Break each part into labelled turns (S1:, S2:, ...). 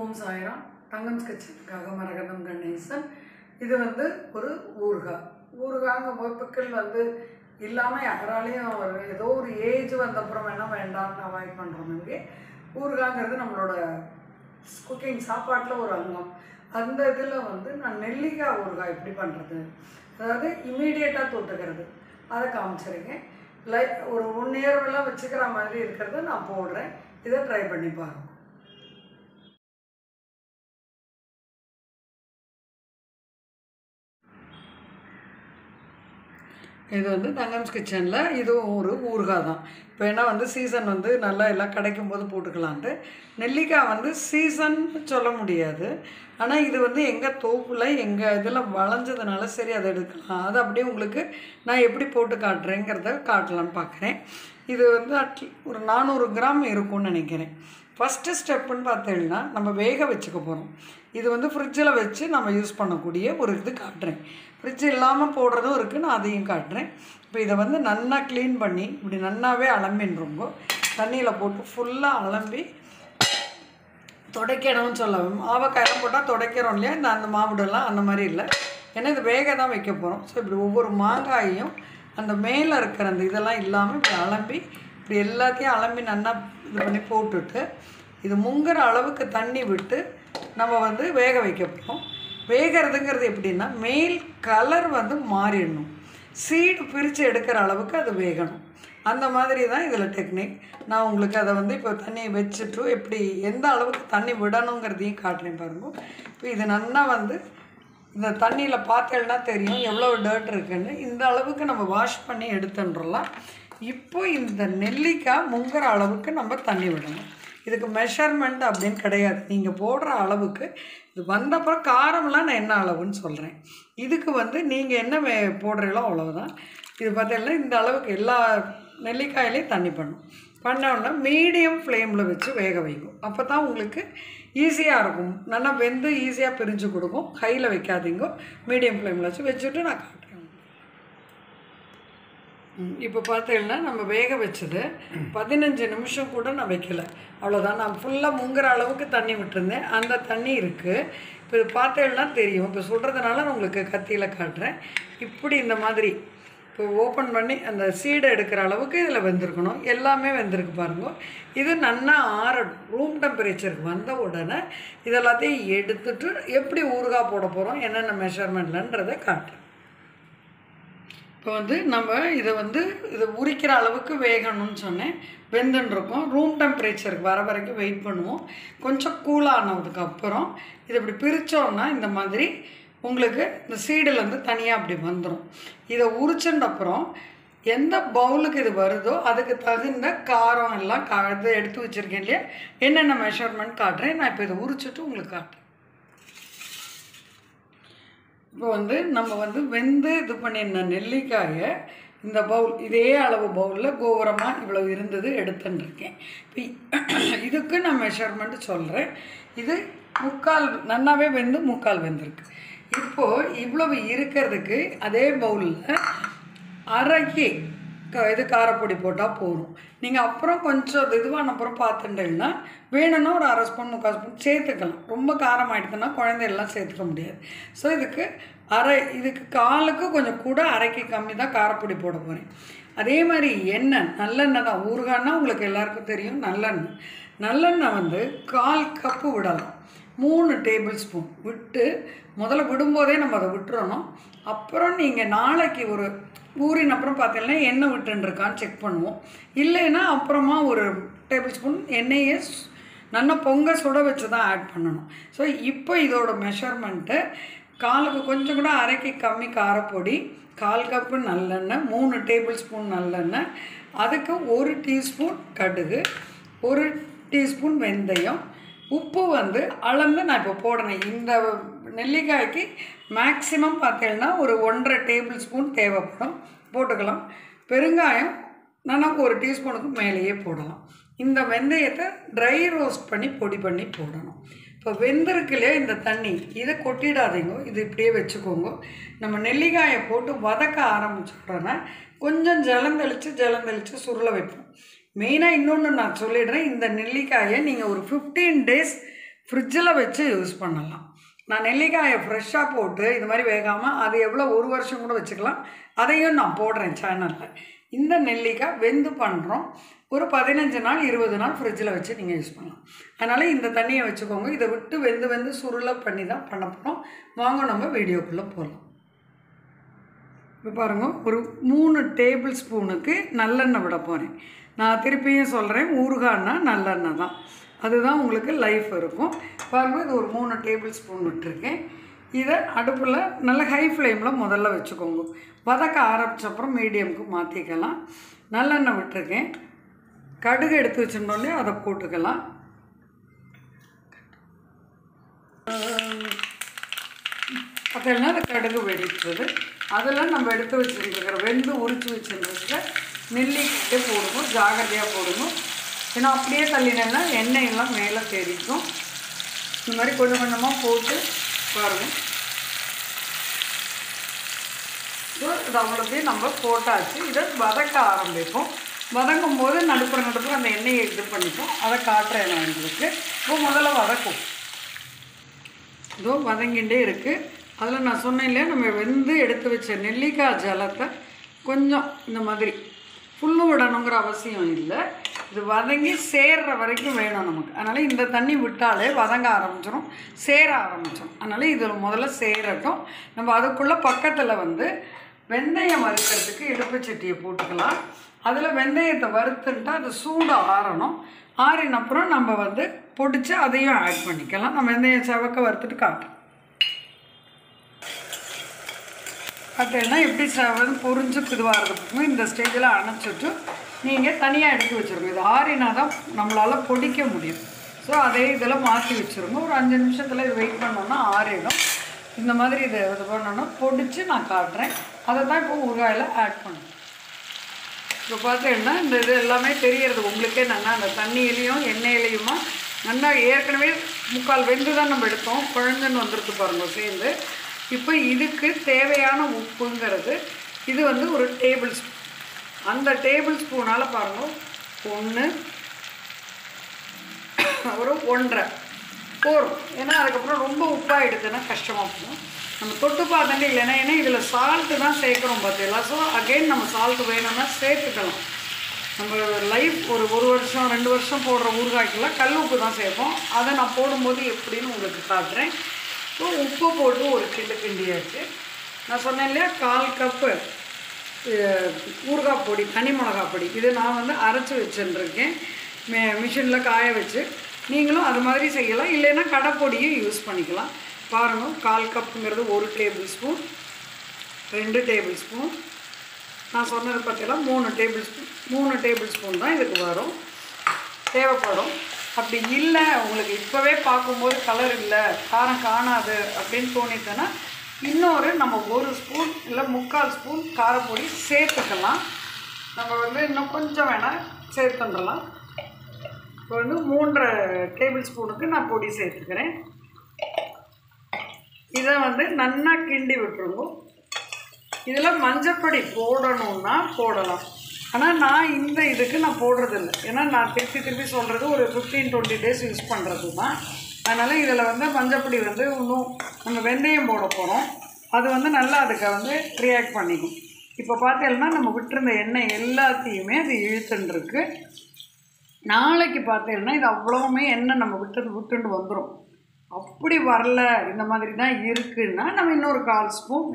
S1: ஓம் சாய்ராம். தங்கம்ஸ் கிச்சனுக்காக மரகதம் கணேசன். இது ஒரு ஊறுகாங்க பிக்கல் இல்லாமல் யாராலையும் ஏதோ ஒரு ஏஜ் வந்தப்புறம் வேணால் வேண்டாம்னு அவாய்ட் பண்ணுறோம். ஊறுகாங்கிறது நம்மளோட குக்கிங் சாப்பாட்டில் ஒரு அங்கம். அந்த இதில் நான் நெல்லிக்காய் ஊறுகாய் எப்படி பண்ணுறது, அதாவது இமீடியட்டாக தொட்டுக்கிறது, அதை காமிச்சிருக்கேன். ஒரு 1 இயர்லாம் வச்சுக்கிற மாதிரி இருக்கிறத நான் போடுறேன். இதை ட்ரை பண்ணி பாருங்கள். இது தங்கம்ஸ் கிச்சனில் இதுவும் ஒரு ஊறுகாய் தான். இப்போ ஏன்னா சீசன் நல்லா எல்லாம் கிடைக்கும் போது போட்டுக்கலான்ட்டு. நெல்லிக்காய் சீசன் சொல்ல முடியாது, ஆனால் இது எங்கள் தோப்பில் எங்கள் இதில் வளைஞ்சதுனால சரி அதை எடுக்கலாம். அது அப்படியே உங்களுக்கு நான் எப்படி போட்டு காட்டுறேங்கிறத காட்டலான்னு பார்க்குறேன். இது ஒரு 400 கிராம் இருக்கும்னு நினைக்கிறேன். ஃபஸ்ட்டு ஸ்டெப்புன்னு பார்த்தீங்கன்னா நம்ம வேக வச்சுக்க போகிறோம். இது ஃப்ரிட்ஜில் வச்சு நம்ம யூஸ் பண்ணக்கூடிய ஒரு இது காட்டுறேன். ஃப்ரிட்ஜ் இல்லாமல் போடுறதும் இருக்குது, நான் அதையும் காட்டுறேன். இப்போ இதை நல்லா க்ளீன் பண்ணி இப்படி நல்லாவே அலம்பின்றுங்கோ. தண்ணியில் போட்டு ஃபுல்லாக அலம்பி துடைக்கணும்னு சொல்லவும். ஆவக்காயெல்லாம் போட்டால் துடைக்கிறோம் இல்லையா, அந்த மாவுடெல்லாம் அந்த மாதிரி இல்லை, ஏன்னா இது வேக தான் வைக்க போகிறோம். ஸோ இப்படி ஒவ்வொரு மாங்காயையும் அந்த மேலே இருக்கிற அந்த இதெல்லாம் இல்லாமல் இப்படி அலம்பி இப்படி எல்லாத்தையும் அலம்பி நல்லா இது பண்ணி போட்டுட்டு இது முங்குற அளவுக்கு தண்ணி விட்டு நம்ம வேக வைக்க போகிறோம். வேகிறதுங்கிறது எப்படின்னா மேல் கலர் மாறிடணும், சீடு பிரித்து எடுக்கிற அளவுக்கு அது வேகணும். அந்த மாதிரி தான் இதில் டெக்னிக். நான் உங்களுக்கு அதை இப்போ தண்ணியை வச்சுட்டு எப்படி எந்த அளவுக்கு தண்ணி விடணுங்கிறதையும் காட்டுறேன் பாருங்க. இப்போ இது நல்லா இந்த தண்ணியில் பார்த்தேன்னா தெரியும் எவ்வளோ டர்ட் இருக்குன்னு. இந்த அளவுக்கு நம்ம வாஷ் பண்ணி எடுத்துன்றலாம். இப்போ இந்த நெல்லிக்காய் முங்குற அளவுக்கு நம்ம தண்ணி விடணும். இதுக்கு மெஷர்மெண்ட் அப்படின்னு கிடையாது, நீங்கள் போடுற அளவுக்கு. இது வந்தப்பறம் காரம்லாம் நான் என்ன அளவுன்னு சொல்கிறேன். இதுக்கு நீங்கள் என்ன போடுறீங்களோ அவ்வளவுதான். இது பார்த்தீங்கன்னா இந்த அளவுக்கு எல்லா நெல்லிக்காயிலையும் தண்ணி பண்ணோன்னா மீடியம் ஃப்ளேமில் வச்சு வேக வைக்கும். அப்போ தான் உங்களுக்கு ஈஸியாக இருக்கும், நல்லா வெந்து ஈஸியாக பிரிஞ்சு கொடுக்கும். ஹையில் வைக்காதீங்க, மீடியம் ஃப்ளேமில் வச்சுட்டு நான் காட்டுறேன். இப்போ பார்த்தீங்கன்னா நம்ம வேக வச்சது 15 நிமிஷம் கூட நான் வைக்கலை, அவ்வளோதான். நான் ஃபுல்லாக முங்குற அளவுக்கு தண்ணி விட்டுருந்தேன், அந்த தண்ணி இருக்குது. இப்போ இது பார்த்தீங்கன்னா தெரியும். இப்போ சொல்கிறதுனால நான் உங்களுக்கு கத்தியில் காட்டுறேன். இப்படி இந்த மாதிரி இப்போ ஓப்பன் பண்ணி அந்த சீடை எடுக்கிற அளவுக்கு இதில் வெந்திருக்கணும். எல்லாமே வெந்திருக்கு பாருங்க. இது நல்லா ஆறணும். ரூம் டெம்பரேச்சருக்கு வந்த உடனே இதெல்லாத்தையும் எடுத்துட்டு எப்படி ஊறுகாய் போட போகிறோம், என்னென்ன மெஷர்மெண்ட்லன்றதை காட்டுறேன். இப்போ நம்ம இதை உரிக்கிற அளவுக்கு வேகணும்னு சொன்னேன். வெந்துன்ருக்கும். ரூம் டெம்பரேச்சருக்கு வர வரைக்கும் வெயிட் பண்ணுவோம். கொஞ்சம் கூலானதுக்கப்புறம் இதை இப்படி பிரித்தோன்னா இந்த மாதிரி உங்களுக்கு இந்த சீடுலேருந்து தனியாக அப்படி வந்துடும். இதை உரிச்சண்டப்புறம் எந்த பவுலுக்கு இது வருதோ அதுக்கு தகுந்த காரம் எல்லாம் எடுத்து வச்சுருக்கேன் இல்லையா, என்னென்ன மெஷர்மெண்ட் காட்டுறேன். நான் இப்போ இதை உரிச்சிட்டு உங்களுக்கு காட்டுறேன். இப்போ நம்ம வெந்து இது பண்ணியிருந்த நெல்லிக்காயை இந்த பவுல், இதே அளவு பவுலில் கோபுரமாக இவ்வளோ இருந்தது எடுத்துட்டுருக்கேன். இப்போ இதுக்கு நான் மெஷர்மெண்ட்டு சொல்கிறேன். இது முக்கால் நல்லாவே முக்கால் வெந்திருக்கு. இப்போது இவ்வளவு இருக்கிறதுக்கு அதே பவுலில் அரைக்கி இது காரப்பொடி போட்டால் போதும். நீங்கள் அப்புறம் கொஞ்சம் இதுவான அப்புறம் பார்த்துட்டீங்கன்னா வேணும்னா ஒரு 1/2 ஸ்பூன் 3/4 ஸ்பூன் சேர்த்துக்கலாம். ரொம்ப காரம் ஆகிடுதுன்னா குழந்தையெல்லாம் சேர்த்துக்க முடியாது. ஸோ இதுக்கு காலுக்கு கொஞ்சம் கூட அரைக்கி கம்மி தான் காரப்பொடி போட போகிறேன். அதே மாதிரி எண்ணெய், நல்லெண்ணெய் தான். ஊறுகாய்னா உங்களுக்கு எல்லாருக்கும் தெரியும் நல்லெண்ணெய். நல்லெண்ணெய் 1/4 கப்பு விடலாம். 3 டேபிள் ஸ்பூன் விட்டு முதல்ல விடும்போதே நம்ம அதை விட்டுறணும். அப்புறம் நீங்கள் நாளைக்கு ஒரு ஊறின அப்புறம் பார்த்தீங்கன்னா எண்ணெய் விட்டுருக்கான்னு செக் பண்ணுவோம். இல்லைன்னா அப்புறமா ஒரு டேபிள் ஸ்பூன் எண்ணெயை நல்லா பொங்க சுட வச்சு தான் ஆட் பண்ணணும். ஸோ இப்போ இதோட மெஷர்மெண்ட்டு காலுக்கு கொஞ்சம் கூட அரைக்கி கம்மி காரப்பொடி, 1/4 கப்பு நல்லெண்ணெய், 3 டேபிள் ஸ்பூன் நல்லெண்ணெய், அதுக்கு 1 டீஸ்பூன் கடுகு, 1 டீஸ்பூன் வெந்தயம், உப்பு அளந்து நான் இப்போ போடுறேன். இந்த நெல்லிக்காய்க்கு மேக்ஸிமம் பார்த்தீங்கன்னா ஒரு 1.5 டேபிள் ஸ்பூன் தேவைப்படும், போட்டுக்கலாம். பெருங்காயம் நல்லா 1 டீஸ்பூனுக்கு மேலேயே போடலாம். இந்த வெந்தயத்தை ட்ரை ரோஸ்ட் பண்ணி பொடி பண்ணி போடணும். இப்போ வெந்திருக்கு இல்லையா இந்த தண்ணி, இதை கொட்டிடாதீங்க, இது இப்படியே வச்சுக்கோங்க. நம்ம நெல்லிக்காயை போட்டு வதக்க ஆரம்பிச்சுட்டோன்னா கொஞ்சம் ஜலந்தளித்து சுருள வைப்போம். மெயினாக இன்னொன்று நான் சொல்லிடுறேன். இந்த நெல்லிக்காயை நீங்கள் ஒரு 15 days ஃப்ரிட்ஜில் வச்சு யூஸ் பண்ணலாம். நான் நெல்லிக்காயை ஃப்ரெஷ்ஷாக போட்டு இது மாதிரி வேகாமல் அது எவ்வளோ 1 வருஷம் கூட வச்சுக்கலாம். அதையும் நான் போடுறேன் சேனலில். இந்த நெல்லிக்காய் வெந்து பண்ணுறோம். ஒரு 15 நாள் 20 நாள் ஃப்ரிட்ஜில் வச்சு நீங்கள் யூஸ் பண்ணலாம். அதனால் இந்த தண்ணியை வச்சுக்கோங்க. இதை விட்டு வெந்து சுருளை பண்ணி தான் பண்ண போகிறோம். வாங்க நம்ம வீடியோக்குள்ளே போகலாம். இப்போ பாருங்கள், ஒரு 3 டேபிள் ஸ்பூனுக்கு நல்லெண்ணெய் விட போகிறேன். நான் திருப்பியும் சொல்கிறேன், ஊறுகாய்னா நல்லெண்ணெய் தான். அதுதான் உங்களுக்கு லைஃப் இருக்கும். பாருங்கள், இது ஒரு 3 டேபிள் ஸ்பூன் விட்டுருக்கேன். இதை அடுப்பில் நல்ல ஹை ஃப்ளேமில் முதல்ல வச்சுக்கோங்க. வதக்க ஆரம்பித்தப்புறம் மீடியமுக்கு மாற்றிக்கலாம். நல்லெண்ணெய் விட்டுருக்கேன். கடுகு எடுத்து வச்சுருந்தோடனே அதை போட்டுக்கலாம். பார்த்தீங்கன்னா அந்த கடுகு வெடிக்கிறது. அதில் நம்ம எடுத்து வச்சுருக்கிற வெந்து உரித்து வச்சுருக்க நெல்லிக்காயை போடுவோம். ஜாகிரதையாக போடுவோம். ஏன்னா அப்படியே தள்ளினேன்னா எண்ணெயெல்லாம் மேலே தெரிக்கும். இந்த மாதிரி கொஞ்சம் கொஞ்சமாக போட்டு பாருங்கள். ஸோ இது அவ்வளோத்தையும் நம்ம போட்டாச்சு. இதை வதக்க ஆரம்பிப்போம். வதங்கும் போது நடுப்புற அந்த எண்ணெயை இது பண்ணிப்போம். அதை காட்டுறேன் நான் உங்களுக்கு. இப்போ முதல்ல வதக்கும். இதோ வதங்கிட்டே இருக்குது. அதில் நான் சொன்னேன் இல்லையா, நம்ம வெந்து எடுத்து வச்ச நெல்லிக்காய் ஜலத்தை கொஞ்சம் இந்த மாதிரி ஃபுல்லும் விடணுங்கிற அவசியம் இல்லை. இது வதங்கி சேர்ற வரைக்கும் வேணும் நமக்கு. அதனால் இந்த தண்ணி விட்டாலே வதங்க ஆரம்பிச்சிடும், சேர ஆரம்பிச்சிடும். அதனால் இதில் முதல்ல சேரட்டும். நம்ம அதுக்குள்ளே பக்கத்தில் வெந்தயம் வறுக்கிறதுக்கு இடுப்பு சட்டியை போட்டுக்கலாம். அதில் வெந்தயத்தை வறுத்துட்டா அது சூடு ஆறணும். ஆறினப்புறம் நம்ம பொடிச்சு அதையும் ஆட் பண்ணிக்கலாம். நம்ம வெந்தயம் செவக்க வறுத்துட்டு காட்டுறோம். பார்த்தீங்கன்னா எப்படி பொரிஞ்சு இதுவாகிறதுக்கும் இந்த ஸ்டேஜில் அணைச்சிட்டு நீங்கள் தனியாக எடுத்து வச்சுருங்க. இது ஆறினா தான் நம்மளால் பொடிக்க முடியும். ஸோ அதே இதில் மாற்றி வச்சுருங்க. ஒரு 5 நிமிஷத்தில் இது வெயிட் பண்ணோன்னா ஆறிடும். இந்த மாதிரி இதை இது பண்ணோன்னா பொடிச்சு நான் காட்டுறேன். அதை தான் இப்போ ஊறுகாயில் ஆட் பண்ணும். இப்போ பார்த்தீங்கன்னா இந்த இது எல்லாமே தெரியறது உங்களுக்கே. நல்லா அந்த தண்ணியிலையும் எண்ணெயிலையுமா நல்லா ஏற்கனவே முக்கால் வெந்து தான் நம்ம எடுத்தோம். குழஞ்சுன்னு வந்துருக்கு பாருங்க சேர்ந்து. இப்போ இதுக்கு தேவையான உப்புங்கிறது இது ஒரு டேபிள் ஸ்பூன். அந்த டேபிள் ஸ்பூனால் பாருங்கள் 1 ஒரு 1.5 போகும். ஏன்னா அதுக்கப்புறம் ரொம்ப உப்பாகிடுதுன்னா கஷ்டமாக போகும். நம்ம தொட்டு பார்த்துட்டு இல்லைன்னா, ஏன்னா இதில் சால்ட்டு தான் சேர்க்குறோம் பார்த்தீங்களா. ஸோ அகெயின் நம்ம சால்ட்டு வேணும்னா சேர்த்துக்கலாம். நம்ம லைஃப் ஒரு வருஷம் 2 வருஷம் போடுற ஊறுகாய்க்கெல்லாம் கல் உப்பு தான் சேர்ப்போம். அதை நான் போடும்போது எப்படின்னு உங்களுக்கு காட்டுறேன். ஸோ உப்பு போட்டு ஒரு கிண்டியாச்சு. நான் சொன்னேன் இல்லையா, 1/4 கப்பு ஊறுகாய் பொடி, தனி மிளகாய் பொடி. இது நான் அரைச்சி வச்சுருக்கேன் மிஷினில் காய வச்சு. நீங்களும் அது மாதிரி செய்யலாம். இல்லைன்னா கடைப்பொடியும் யூஸ் பண்ணிக்கலாம். பாருங்கள், 1/4 கப்புங்கிறது 1 டேபிள் ஸ்பூன், 2 டேபிள் ஸ்பூன். நான் சொன்னது பார்த்தீங்கன்னா 3 டேபிள் ஸ்பூன் தான் இதுக்கு வரும் தேவைப்படும். அப்படி இல்லை உங்களுக்கு இப்போவே பார்க்கும்போது கலர் இல்லை, காரம் காணாது அப்படின்னு தோணித்தேன்னா இன்னொரு நம்ம 1 ஸ்பூன் இல்லை 3/4 ஸ்பூன் காரப்பொடி சேர்த்துக்கலாம். நம்ம இன்னும் கொஞ்சம் வேணால் சேர்த்துடலாம். இப்போ 3 டேபிள் ஸ்பூனுக்கு நான் பொடி சேர்த்துக்கிறேன். இதை நல்லா கிண்டி விட்டுருங்க. இதில் மஞ்சப்பொடி போடணுன்னா போடலாம். ஆனால் நான் இந்த இதுக்கு நான் போடுறதில்லை. ஏன்னா நான் திருப்பி சொல்கிறது ஒரு 15-20 டேஸ் யூஸ் பண்ணுறது தான். அதனால் இதில் மஞ்சப்பொடி இன்னும் நம்ம வெந்தயம் போட போகிறோம். அது நல்லா அதுக்கு ரியாக்ட் பண்ணிக்கும். இப்போ பார்த்தீங்கன்னா நம்ம விட்டுருந்த எண்ணெய் எல்லாத்தையுமே அது இழுத்துட்டுருக்கு. நாளைக்கு பார்த்தீங்கன்னா இது அவ்வளோவுமே எண்ணெய் நம்ம விட்டுண்டு வந்துடும். அப்படி வரல, இந்த மாதிரி தான் இருக்குன்னா நம்ம இன்னொரு 1/4 ஸ்பூன்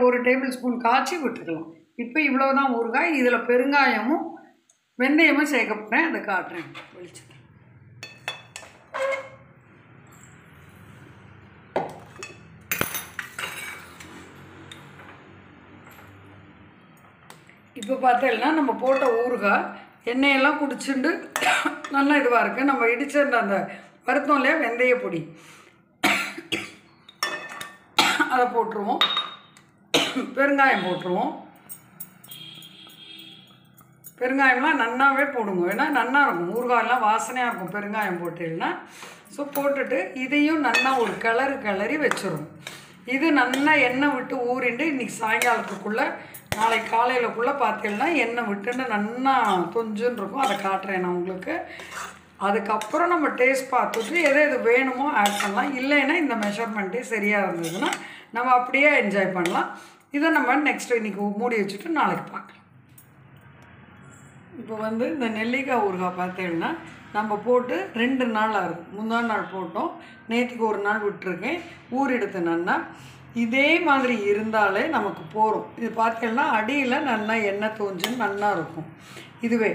S1: 1 டேபிள் ஸ்பூன் காய்ச்சி விட்டுக்கலாம். இப்போ இவ்வளோ தான் ஊறுகாய். இதில் பெருங்காயமும் வெந்தயமும் சேர்க்க போகிறேன். அதை காட்டுறேன் வெளிச்சம். இப்போ பார்த்தீங்கன்னா நம்ம போட்ட ஊறுகாய் எண்ணெயெல்லாம் குடிச்சுட்டு நல்லா இதுவாக இருக்குது. நம்ம இடிச்சிருந்த அந்த வருத்தம் இல்லையா வெந்தய பொடி, அதை போட்டுருவோம். பெருங்காயம் போட்டுருவோம். பெருங்காயம்லாம் நன்னாவே போடுங்க. ஏன்னா நன்னா இருக்கும், ஊறுகாயெல்லாம் வாசனையாக இருக்கும் பெருங்காயம் போட்டீங்கன்னா. ஸோ போட்டுட்டு இதையும் நல்லா ஒரு கிளறி வச்சிடும். இது நல்லா எண்ணெய் விட்டு ஊறிண்டு இன்றைக்கி சாயங்காலத்துக்குள்ளே நாளைக்கு காலையிலக்குள்ளே பார்த்தீங்கன்னா எண்ணெய் விட்டுன்னு நல்லா கொஞ்சுன்னு இருக்கும். அதை காட்டுறேன் நான் உங்களுக்கு. அதுக்கப்புறம் நம்ம டேஸ்ட் பார்த்துட்டு எது எது வேணுமோ ஆட் பண்ணலாம். இல்லைன்னா இந்த மெஷர்மெண்ட்டே சரியாக இருந்ததுன்னா நம்ம அப்படியே என்ஜாய் பண்ணலாம். இதை நம்ம நெக்ஸ்ட் இன்றைக்கி மூடி வச்சுட்டு நாளைக்கு பார்க்கலாம். இப்போ வந்து இந்த நெல்லிக்காய் ஊறுகாய் பார்த்தீங்கன்னா நம்ம போட்டு 2 நாள் ஆகுது. முந்தா நாள் போட்டோம், நேற்றுக்கு 1 நாள் விட்டுருக்கேன், ஊறிடுது நல்லா. இதே மாதிரி இருந்தாலே நமக்கு போகும். இது பார்த்தீங்கன்னா அடியில் நல்லா எண்ணெய் தோஞ்சுன்னு நல்லா இருக்கும். இதுவே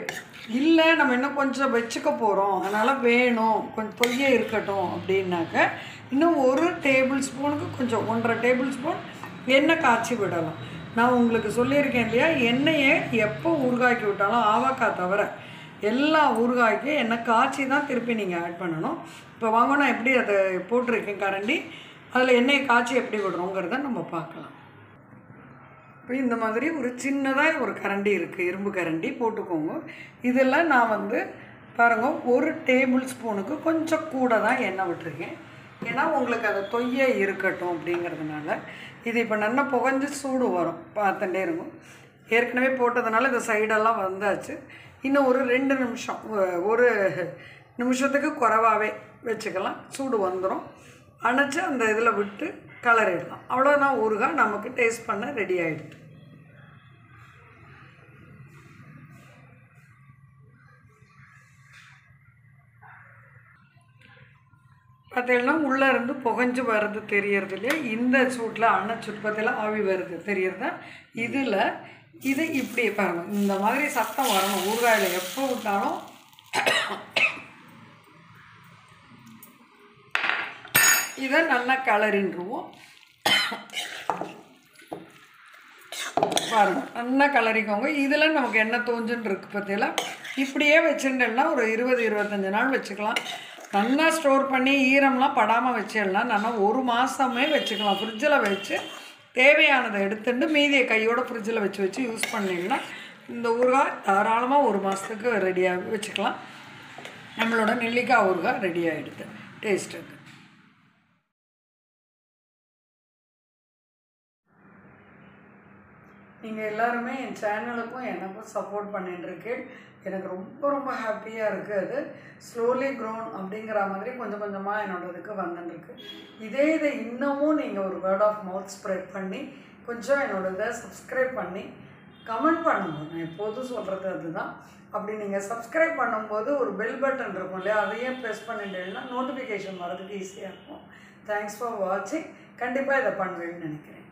S1: இல்லை நம்ம இன்னும் கொஞ்சம் வச்சுக்க போகிறோம், அதனால் வேணும் கொஞ்சம் தொய்ய இருக்கட்டும் அப்படின்னாக்க இன்னும் 1 டேபிள் ஸ்பூனுக்கு கொஞ்சம் 1.5 டேபிள் ஸ்பூன் எண்ணெய் காய்ச்சி விடலாம். நான் உங்களுக்கு சொல்லியிருக்கேன் இல்லையா, எண்ணெயை எப்போ ஊறுகாய்க்கு விட்டாலும் ஆவாக்காய் தவிர எல்லா ஊறுகாய்க்கும் எண்ணெய் காய்ச்சி தான் திருப்பி நீங்கள் ஆட் பண்ணணும். இப்போ வாங்க நான் எப்படி அதை போட்டிருக்கேன் கரண்டி, அதில் எண்ணெயை காய்ச்சி எப்படி விடுறோங்கிறத நம்ம பார்க்கலாம். இப்போ இந்த மாதிரி ஒரு சின்னதாக ஒரு கரண்டி இருக்குது, இரும்பு கரண்டி போட்டுக்கோங்க. இதில் நான் வந்து பாருங்கள் 1 டேபிள் ஸ்பூனுக்கு கொஞ்சம் கூட தான் எண்ணெய் விட்டுருக்கேன். ஏன்னா உங்களுக்கு அதை தொய்ய இருக்கட்டும் அப்படிங்கிறதுனால. இது இப்போ நல்லா புகஞ்சு சூடு வரும், பார்த்துட்டே இருக்கும். ஏற்கனவே போட்டதுனால இந்த சைடெல்லாம் வந்தாச்சு. இன்னும் ஒரு 2 நிமிஷம், 1 நிமிஷத்துக்கு குறைவாகவே வச்சுக்கலாம், சூடு வந்துடும். அணைச்சி அந்த இதில் விட்டு கலரிடலாம். அவ்வளோதான், ஊறுகாய் நமக்கு டேஸ்ட் பண்ண ரெடி ஆகிடுது. பார்த்தீங்கன்னா உள்ளே இருந்து புகஞ்சு வர்றது தெரியறது இல்லையா, இந்த சூட்டில் அணைச்சுட்பத்தில் ஆவி வருது தெரியறதா. இதில் இது இப்படி பாருங்கள், இந்த மாதிரி சத்தம் வரணும் ஊறுகாயில் எப்போ விட்டாலும். இதை நல்லா கலரின்றுவோம். பாருங்கள் நல்லா கலரிக்கோங்க. இதில் நமக்கு எண்ணெய் தோஞ்சுன்னு இருக்குது பார்த்தீங்களா. இப்படியே வச்சுட்டேன்னா ஒரு 20-25 நாள் வச்சுக்கலாம். நல்லா ஸ்டோர் பண்ணி ஈரம்லாம் படாமல் வச்சிடலாம். நல்லா 1 மாதமே வச்சுக்கலாம். ஃப்ரிட்ஜில் வச்சு தேவையானதை எடுத்துட்டு மீதியை கையோட ஃப்ரிட்ஜில் வச்சு யூஸ் பண்ணிங்கன்னா இந்த ஊறுகாய் தாராளமாக 1 மாதத்துக்கு ரெடியாக வச்சுக்கலாம். நம்மளோட நெல்லிக்காய் ஊறுகாய் ரெடி ஆகிடுது டேஸ்ட்டுக்கு. நீங்கள் எல்லாருமே என் சேனலுக்கும் எனக்கும் சப்போர்ட் பண்ணிட்டுருக்கு. எனக்கு ரொம்ப ரொம்ப ஹாப்பியாக இருக்குது. அது ஸ்லோலி க்ரோன் அப்படிங்கிற மாதிரி கொஞ்சம் கொஞ்சமாக என்னோடதுக்கு வந்துட்டுருக்கு. இதை இன்னமும் நீங்கள் ஒரு வேர்ட் ஆஃப் மவுத் ஸ்ப்ரெட் பண்ணி கொஞ்சம் என்னோடதை சப்ஸ்கிரைப் பண்ணி கமெண்ட் பண்ணும்போது, நான் எப்போதும் சொல்கிறது அதுதான். அப்படி நீங்கள் சப்ஸ்கிரைப் பண்ணும்போது ஒரு பெல் பட்டன் இருக்கும் இல்லையா, அதையும் ப்ரெஸ் பண்ணிட்டேன்னா நோட்டிஃபிகேஷன் வரதுக்கு ஈஸியாக இருக்கும். தேங்க்ஸ் ஃபார் வாட்சிங். கண்டிப்பாக இதை பண்ணுவேன்னு நினைக்கிறேன்.